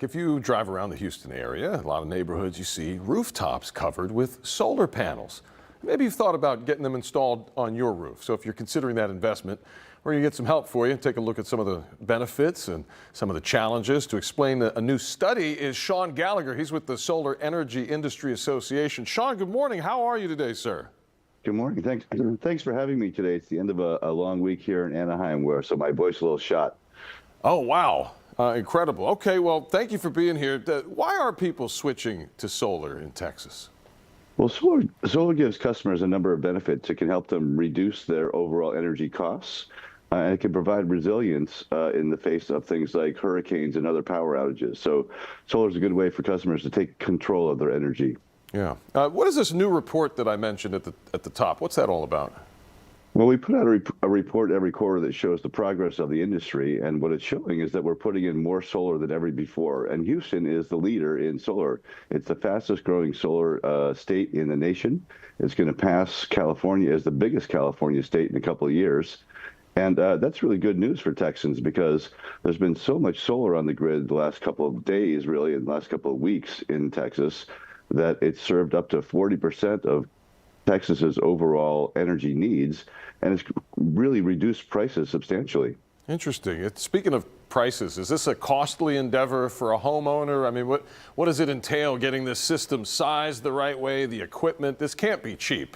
back. If you drive around the Houston area, a lot of neighborhoods you see rooftops covered with solar panels. Maybe you've thought about getting them installed on your roof. So if you're considering that investment, we're going to get some help for you and take a look at some of the benefits and some of the challenges. To explain a new study is Sean Gallagher. He's with the Solar Energy Industry Association. Sean, good morning. How are you today, sir? Good morning. Thanks for having me today. It's the end of a long week here in Anaheim, so my voice is a little shot. Oh, wow. Incredible. Okay, well, thank you for being here. Why are people switching to solar in Texas? Well, solar gives customers a number of benefits. It can help them reduce their overall energy costs, and it can provide resilience in the face of things like hurricanes and other power outages. So solar is a good way for customers to take control of their energy. Yeah. What is this new report that I mentioned at the top? What's that all about? Well, we put out a report every quarter that shows the progress of the industry, and what it's showing is that we're putting in more solar than ever before. And Houston is the leader in solar. It's the fastest growing solar state in the nation. It's going to pass California as the biggest California state in a couple of years. And that's really good news for Texans because there's been so much solar on the grid the last couple of days, really, in the last couple of weeks in Texas, that it's served up to 40% of Texas's overall energy needs, and it's really reduced prices substantially. Interesting. Speaking of prices, is this a costly endeavor for a homeowner? I mean, what does it entail getting this system sized the right way, the equipment? This can't be cheap.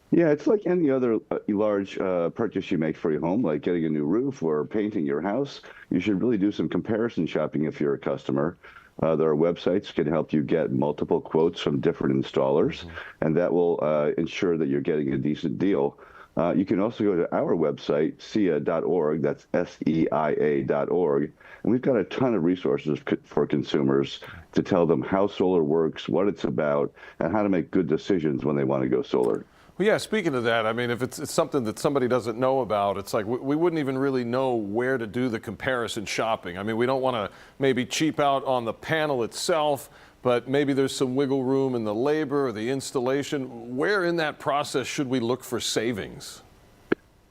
Yeah, it's like any other large purchase you make for your home, like getting a new roof or painting your house. You should really do some comparison shopping if you're a customer. There are websites can help you get multiple quotes from different installers, and that will ensure that you're getting a decent deal. You can also go to our website, SEIA.org, that's SEIA.org, and we've got a ton of resources for consumers to tell them how solar works, what it's about, and how to make good decisions when they want to go solar. Well, yeah, speaking of that, I mean, if it's something that somebody doesn't know about, it's like we wouldn't even really know where to do the comparison shopping. I mean, we don't want to maybe cheap out on the panel itself, but maybe there's some wiggle room in the labor or the installation. Where in that process should we look for savings?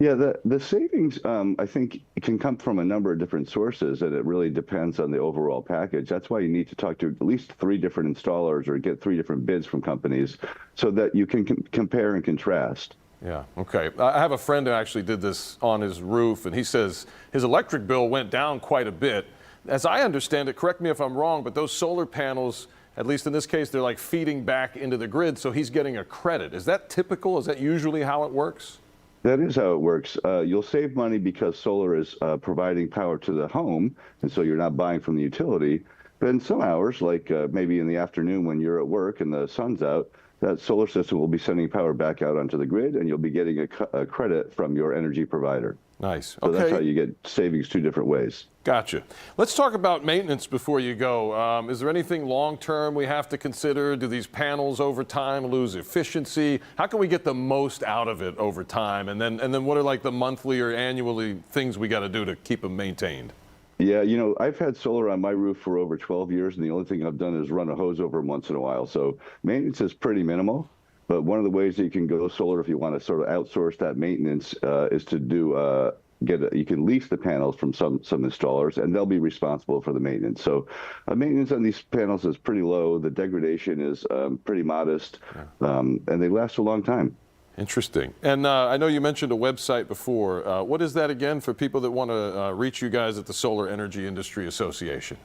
Yeah, the savings, I think, can come from a number of different sources, and it really depends on the overall package. That's why you need to talk to at least 3 different installers or get 3 different bids from companies so that you can compare and contrast. Yeah, okay. I have a friend who actually did this on his roof, and he says his electric bill went down quite a bit. As I understand it, correct me if I'm wrong, but those solar panels, at least in this case, they're like feeding back into the grid, so he's getting a credit. Is that typical? Is that usually how it works? That is how it works. You'll save money because solar is providing power to the home, and so you're not buying from the utility. But in some hours, like maybe in the afternoon when you're at work and the sun's out, that solar system will be sending power back out onto the grid, and you'll be getting a credit from your energy provider. Nice. So okay. That's how you get savings 2 different ways. Gotcha. Let's talk about maintenance before you go. Is there anything long-term we have to consider? Do these panels over time lose efficiency? How can we get the most out of it over time? And then what are like the monthly or annually things we got to do to keep them maintained? Yeah, you know, I've had solar on my roof for over 12 years, and the only thing I've done is run a hose over them once in a while. So maintenance is pretty minimal. But one of the ways that you can go solar if you want to sort of outsource that maintenance is to do you can lease the panels from some installers, and they'll be responsible for the maintenance. So maintenance on these panels is pretty low. The degradation is pretty modest, and they last a long time. Interesting. And I know you mentioned a website before. What is that again for people that want to reach you guys at the Solar Energy Industry Association?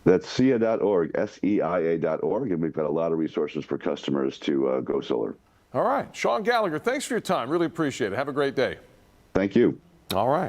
That's SEIA.org, SEIA.org, and we've got a lot of resources for customers to go solar. All right. Sean Gallagher, thanks for your time. Really appreciate it. Have a great day. Thank you. All right.